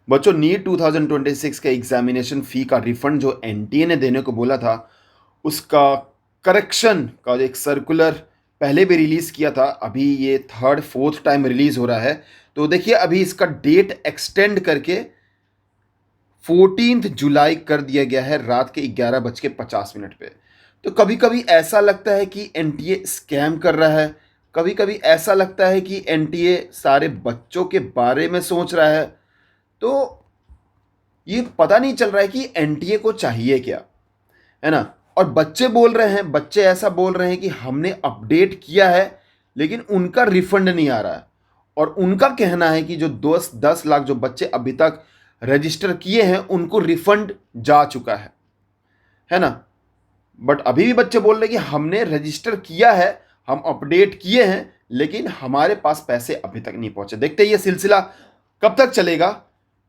बच्चों, नीट 2026 के एग्जामिनेशन फ़ी का रिफंड जो एनटीए ने देने को बोला था, उसका करेक्शन का एक सर्कुलर पहले भी रिलीज़ किया था। अभी ये थर्ड फोर्थ टाइम रिलीज़ हो रहा है। तो देखिए, अभी इसका डेट एक्सटेंड करके 14 जुलाई कर दिया गया है, रात के 11:50 पे। तो कभी कभी ऐसा लगता है कि एनटीए स्कैम कर रहा है, कभी कभी ऐसा लगता है कि एनटीए सारे बच्चों के बारे में सोच रहा है। तो ये पता नहीं चल रहा है कि एनटीए को चाहिए क्या, है ना। और बच्चे बोल रहे हैं, बच्चे ऐसा बोल रहे हैं कि हमने अपडेट किया है लेकिन उनका रिफंड नहीं आ रहा है। और उनका कहना है कि जो 10 लाख जो बच्चे अभी तक रजिस्टर किए हैं उनको रिफंड जा चुका है ना। बट अभी भी बच्चे बोल रहे हैं कि हमने रजिस्टर किया है, हम अपडेट किए हैं, लेकिन हमारे पास पैसे अभी तक नहीं पहुंचे। देखते हैं ये सिलसिला कब तक चलेगा।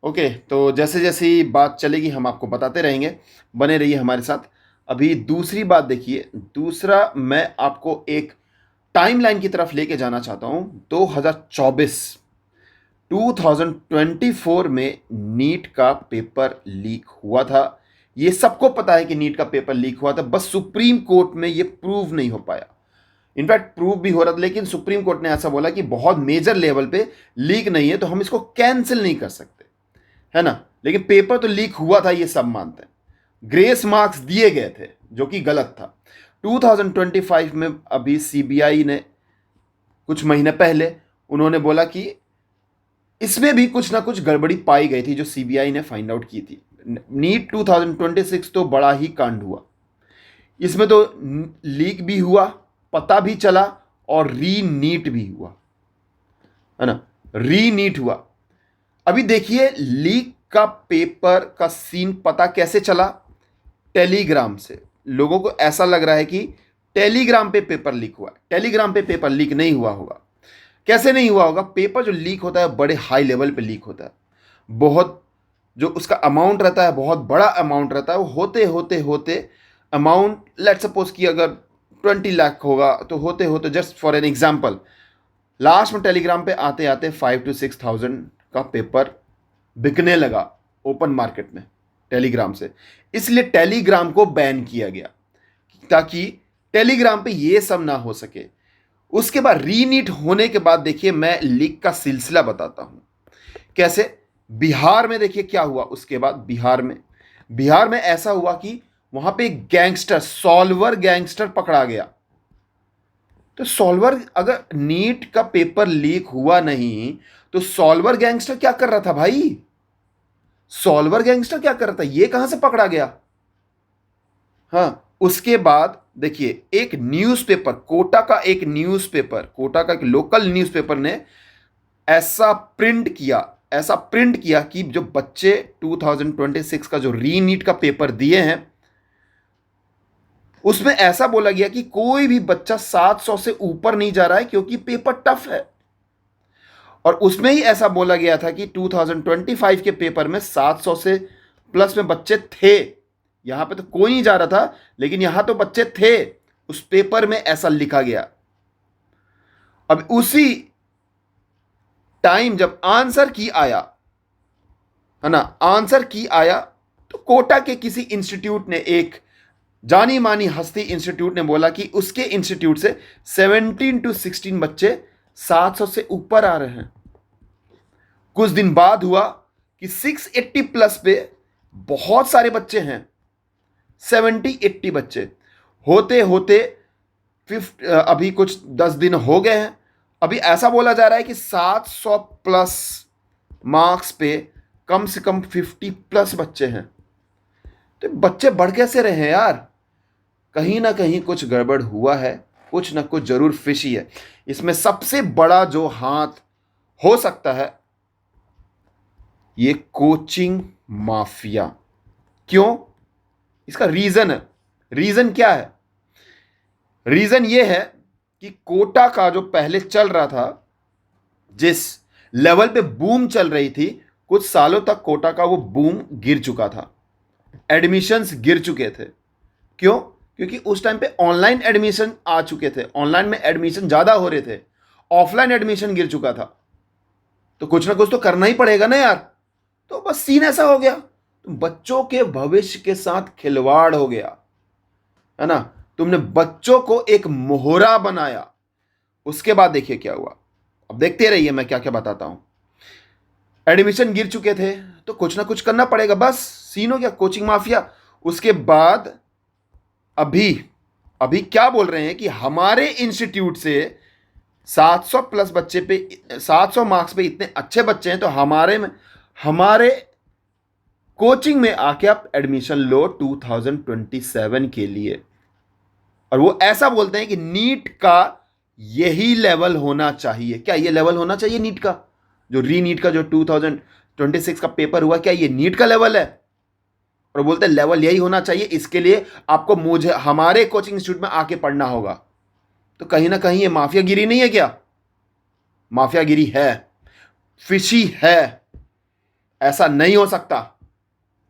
ओके, तो जैसे जैसे ही बात चलेगी हम आपको बताते रहेंगे, बने रहिए हमारे साथ। अभी दूसरी बात देखिए, दूसरा मैं आपको एक टाइमलाइन की तरफ लेके जाना चाहता हूं। 2024 में नीट का पेपर लीक हुआ था। ये सबको पता है कि नीट का पेपर लीक हुआ था, बस सुप्रीम कोर्ट में ये प्रूव नहीं हो पाया। इनफैक्ट प्रूव भी हो रहा था, लेकिन सुप्रीम कोर्ट ने ऐसा बोला कि बहुत मेजर लेवल पे लीक नहीं है तो हम इसको कैंसिल नहीं कर सकते, है ना। लेकिन पेपर तो लीक हुआ था, ये सब मानते हैं। ग्रेस मार्क्स दिए गए थे, जो कि गलत था। 2025 में अभी सीबीआई ने कुछ महीने पहले उन्होंने बोला कि इसमें भी कुछ ना कुछ गड़बड़ी पाई गई थी, जो सीबीआई ने फाइंड आउट की थी। नीट 2026 तो बड़ा ही कांड हुआ। इसमें तो लीक भी हुआ, पता भी चला, और री नीट भी हुआ, है ना। री नीट हुआ। अभी देखिए, लीक का पेपर का सीन पता कैसे चला? टेलीग्राम से। लोगों को ऐसा लग रहा है कि टेलीग्राम पे पेपर लीक हुआ है। टेलीग्राम पे पेपर लीक नहीं हुआ होगा। कैसे नहीं हुआ होगा? पेपर जो लीक होता है बड़े हाई लेवल पे लीक होता है। बहुत जो उसका अमाउंट रहता है, बहुत बड़ा अमाउंट रहता है। वो होते होते होते अमाउंट, लेट सपोज कि अगर 20 लाख होगा, तो होते होते, just for an example, last में टेलीग्राम पे आते आते 5 to 6 थाउजेंड का पेपर बिकने लगा ओपन मार्केट में टेलीग्राम से। इसलिए टेलीग्राम को बैन किया गया, ताकि टेलीग्राम पे ये सब ना हो सके। उसके बाद रीनीट होने के बाद देखिए, मैं लीक का सिलसिला बताता हूं कैसे। बिहार में देखिए क्या हुआ। उसके बाद बिहार में ऐसा हुआ कि वहां पे एक गैंगस्टर, सॉल्वर गैंगस्टर पकड़ा गया। तो सॉल्वर, अगर नीट का पेपर लीक हुआ नहीं तो सॉल्वर गैंगस्टर क्या कर रहा था भाई? सॉल्वर गैंगस्टर क्या कर रहा था, ये कहां से पकड़ा गया? हाँ, उसके बाद देखिए, एक न्यूज़पेपर, कोटा का एक न्यूज़पेपर, कोटा का एक लोकल न्यूज़पेपर ने ऐसा प्रिंट किया कि जो बच्चे 2026 का जो रीनीट का पेपर दिए हैं, उसमें ऐसा बोला गया कि कोई भी बच्चा 700 से ऊपर नहीं जा रहा है, क्योंकि पेपर टफ है। और उसमें ही ऐसा बोला गया था कि 2025 के पेपर में 700 से प्लस में बच्चे थे। यहां पे तो कोई नहीं जा रहा था, लेकिन यहां तो बच्चे थे। उस पेपर में ऐसा लिखा गया। अब उसी टाइम जब आंसर की आया, है ना, आंसर की आया, तो कोटा के किसी इंस्टीट्यूट ने, एक जानी मानी हस्ती इंस्टीट्यूट ने बोला कि उसके इंस्टीट्यूट से 17 to 16 बच्चे 700 से ऊपर आ रहे हैं। कुछ दिन बाद हुआ कि 680 प्लस पे बहुत सारे बच्चे हैं। 70-80 बच्चे होते होते अभी कुछ 10 दिन हो गए हैं। अभी ऐसा बोला जा रहा है कि 700 प्लस मार्क्स पे कम से कम 50 प्लस बच्चे हैं। तो बच्चे बढ़ कैसे रहे हैं यार? कहीं ना कहीं कुछ गड़बड़ हुआ है, कुछ ना कुछ जरूर फिशी है। इसमें सबसे बड़ा जो हाथ हो सकता है, ये कोचिंग माफिया। क्यों? इसका रीजन है। रीजन क्या है? रीजन ये है कि कोटा का जो पहले चल रहा था, जिस लेवल पे बूम चल रही थी, कुछ सालों तक कोटा का वो बूम गिर चुका था। एडमिशंस गिर चुके थे। क्यों? क्योंकि उस टाइम पे ऑनलाइन एडमिशन आ चुके थे, ऑनलाइन में एडमिशन ज्यादा हो रहे थे, ऑफलाइन एडमिशन गिर चुका था। तो कुछ ना कुछ तो करना ही पड़ेगा ना यार। तो बस सीन ऐसा हो गया, तुम बच्चों के भविष्य के साथ खिलवाड़ हो गया, है ना। तुमने बच्चों को एक मोहरा बनाया। उसके बाद देखिए क्या हुआ। अब देखते रहिए मैं क्या क्या बताता हूं। एडमिशन गिर चुके थे तो कुछ ना कुछ करना पड़ेगा, बस सीन हो गया, कोचिंग माफिया। उसके बाद अभी अभी क्या बोल रहे हैं कि हमारे इंस्टीट्यूट से 700 प्लस बच्चे पे, 700 मार्क्स पे इतने अच्छे बच्चे हैं, तो हमारे कोचिंग में आके आप एडमिशन लो 2027 के लिए। और वो ऐसा बोलते हैं कि नीट का यही लेवल होना चाहिए। क्या ये लेवल होना चाहिए नीट का? जो री नीट का जो 2026 का पेपर हुआ, क्या ये नीट का लेवल है? और बोलते हैं लेवल यही होना चाहिए, इसके लिए आपको मुझे हमारे कोचिंग इंस्टीट्यूट में आके पढ़ना होगा। तो कहीं ना कहीं ये माफियागिरी नहीं है क्या? माफियागिरी है, फिशी है, ऐसा नहीं हो सकता,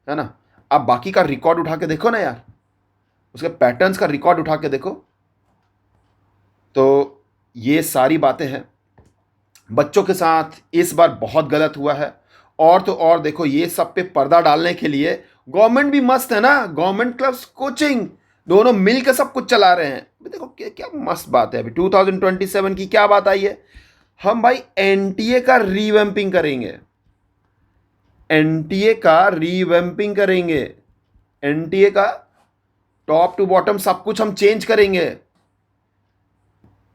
है ना। आप बाकी का रिकॉर्ड उठा के देखो ना यार, उसके पैटर्न्स का रिकॉर्ड उठा के देखो। तो ये सारी बातें हैं, बच्चों के साथ इस बार बहुत गलत हुआ है। और तो और देखो, ये सब पे पर्दा डालने के लिए गवर्नमेंट भी मस्त है ना, गवर्नमेंट प्लस कोचिंग दोनों मिलकर सब कुछ चला रहे हैं। देखो क्या क्या मस्त बात है। अभी 2027 की क्या बात आई है, हम भाई एनटीए का रीवैम्पिंग करेंगे, एनटीए का रीवैम्पिंग करेंगे, एनटीए का टॉप टू बॉटम सब कुछ हम चेंज करेंगे।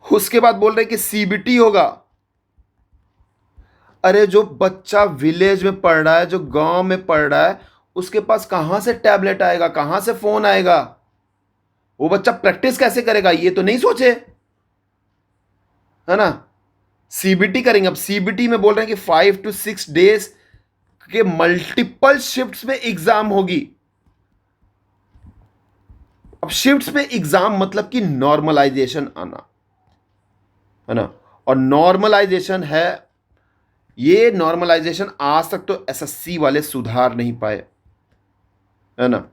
उसके बाद बोल रहे कि सीबीटी होगा। अरे जो बच्चा विलेज में पढ़ रहा है, जो गांव में पढ़ रहा है, उसके पास कहां से टैबलेट आएगा, कहां से फोन आएगा? वो बच्चा प्रैक्टिस कैसे करेगा, ये तो नहीं सोचे, है ना। सीबीटी करेंगे। अब सीबीटी में बोल रहे हैं कि 5 to 6 डेज के मल्टीपल शिफ्ट्स में एग्जाम होगी। अब शिफ्ट्स में एग्जाम मतलब कि नॉर्मलाइजेशन आना, है ना। और नॉर्मलाइजेशन है, ये नॉर्मलाइजेशन आज तक तो एसएससी वाले सुधार नहीं पाए, है ना।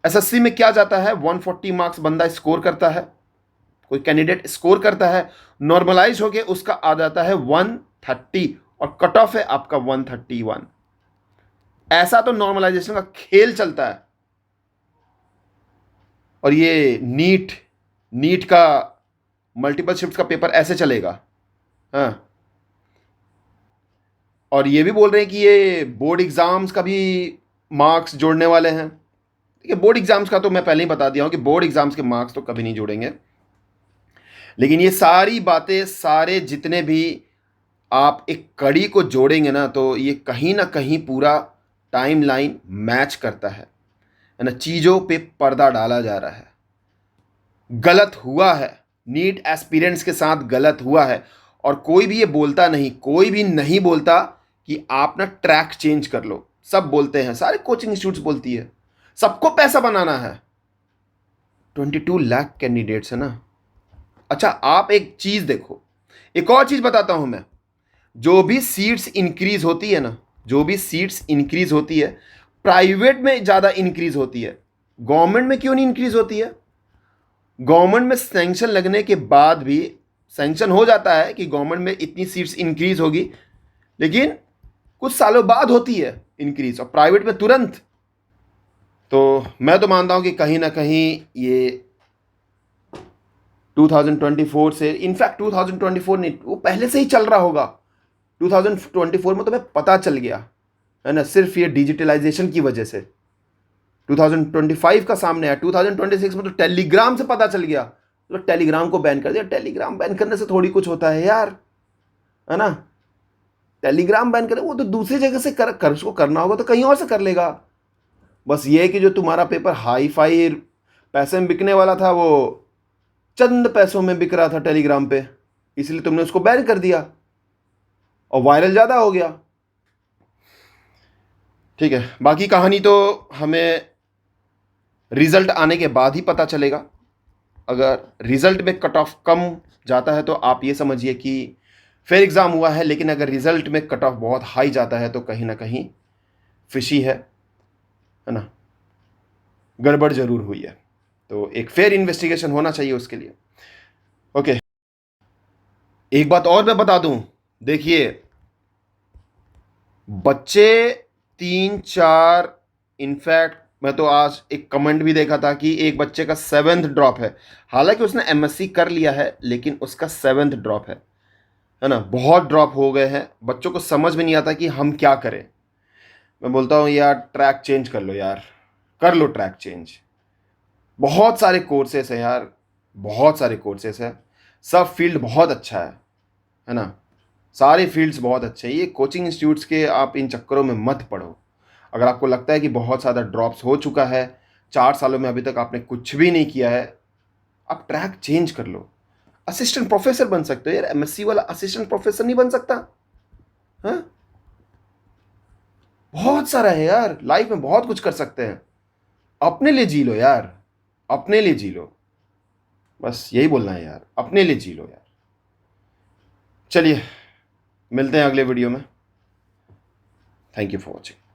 एसएससी में क्या जाता है, 140 मार्क्स बंदा स्कोर करता है, कोई कैंडिडेट स्कोर करता है, नॉर्मलाइज होके उसका आ जाता है 130 और कट ऑफ है आपका 131। ऐसा तो नॉर्मलाइजेशन का खेल चलता है। और ये नीट का मल्टीपल शिफ्ट का पेपर ऐसे चलेगा, हाँ। और ये भी बोल रहे हैं कि ये बोर्ड एग्जाम्स का भी मार्क्स जोड़ने वाले हैं। देखिए, बोर्ड एग्जाम्स का तो मैं पहले ही बता दिया हूं कि बोर्ड एग्जाम्स के मार्क्स तो कभी नहीं जोड़ेंगे। लेकिन ये सारी बातें, सारे जितने भी आप एक कड़ी को जोड़ेंगे ना, तो ये कहीं ना कहीं पूरा टाइमलाइन मैच करता है ना। चीज़ों पे पर्दा डाला जा रहा है, गलत हुआ है, नीट एस्पिरेंट्स के साथ गलत हुआ है। और कोई भी ये बोलता नहीं, कोई भी नहीं बोलता कि आप ना ट्रैक चेंज कर लो। सब बोलते हैं, सारे कोचिंग इंस्टीट्यूट्स बोलती है, सबको पैसा बनाना है। 22 लाख कैंडिडेट्स है ना। अच्छा, आप एक चीज देखो, एक और चीज बताता हूं मैं। जो भी सीट्स इंक्रीज होती है ना, जो भी सीट्स इंक्रीज होती है, प्राइवेट में ज्यादा इंक्रीज होती है, गवर्नमेंट में क्यों नहीं इंक्रीज होती है? गवर्नमेंट में सैंक्शन लगने के बाद भी सैंक्शन हो जाता है कि गवर्नमेंट में इतनी सीट्स इंक्रीज होगी, लेकिन कुछ सालों बाद होती है इंक्रीज, और प्राइवेट में तुरंत। तो मैं तो मानता हूं कि कहीं ना कहीं ये 2024 से, इनफैक्ट 2024 नहीं, वो पहले से ही चल रहा होगा। 2024 में तुम्हें पता चल गया, है ना, सिर्फ ये डिजिटलाइजेशन की वजह से। 2025 का सामने आया, 2026 में तो टेलीग्राम से पता चल गया, तो टेलीग्राम को बैन कर दिया। टेलीग्राम बैन करने से थोड़ी कुछ होता है यार, है ना। टेलीग्राम बैन करे, वो तो दूसरी जगह से कर उसको करना होगा तो कहीं और से कर लेगा। बस ये है कि जो तुम्हारा पेपर हाई फाई पैसे में बिकने वाला था, वो चंद पैसों में बिक रहा था टेलीग्राम पे, इसलिए तुमने उसको बैन कर दिया और वायरल ज़्यादा हो गया। ठीक है, बाकी कहानी तो हमें रिजल्ट आने के बाद ही पता चलेगा। अगर रिजल्ट में कट ऑफ कम जाता है तो आप ये समझिए कि फेयर एग्ज़ाम हुआ है, लेकिन अगर रिजल्ट में कट ऑफ बहुत हाई जाता है तो कहीं ना कहीं फिशी है ना, गड़बड़ जरूर हुई है। तो एक फेयर इन्वेस्टिगेशन होना चाहिए उसके लिए। ओके, एक बात और मैं बता दूं, देखिए, बच्चे 3-4, इनफैक्ट मैं तो आज एक कमेंट भी देखा था कि एक बच्चे का 7th ड्रॉप है। हालांकि उसने एमएससी कर लिया है लेकिन उसका 7th ड्रॉप है ना। बहुत ड्रॉप हो गए हैं, बच्चों को समझ में नहीं आता कि हम क्या करें। मैं बोलता हूँ यार ट्रैक चेंज कर लो यार, कर लो ट्रैक चेंज। बहुत सारे कोर्सेस हैं यार, बहुत सारे कोर्सेस हैं, सब फील्ड बहुत अच्छा है ना। सारे फील्ड्स बहुत अच्छे हैं। ये कोचिंग इंस्टीट्यूट्स के आप इन चक्करों में मत पड़ो। अगर आपको लगता है कि बहुत ज़्यादा ड्रॉप्स हो चुका है, 4 सालों में अभी तक आपने कुछ भी नहीं किया है, आप ट्रैक चेंज कर लो। असिस्टेंट प्रोफेसर बन सकते हो यार, एमएससी वाला असिस्टेंट प्रोफेसर नहीं बन सकता? हाँ, बहुत सारा है यार, लाइफ में बहुत कुछ कर सकते हैं। अपने लिए जी लो यार, अपने लिए जी लो। बस यही बोलना है यार, अपने लिए जी लो यार। चलिए, मिलते हैं अगले वीडियो में। Thank you for watching.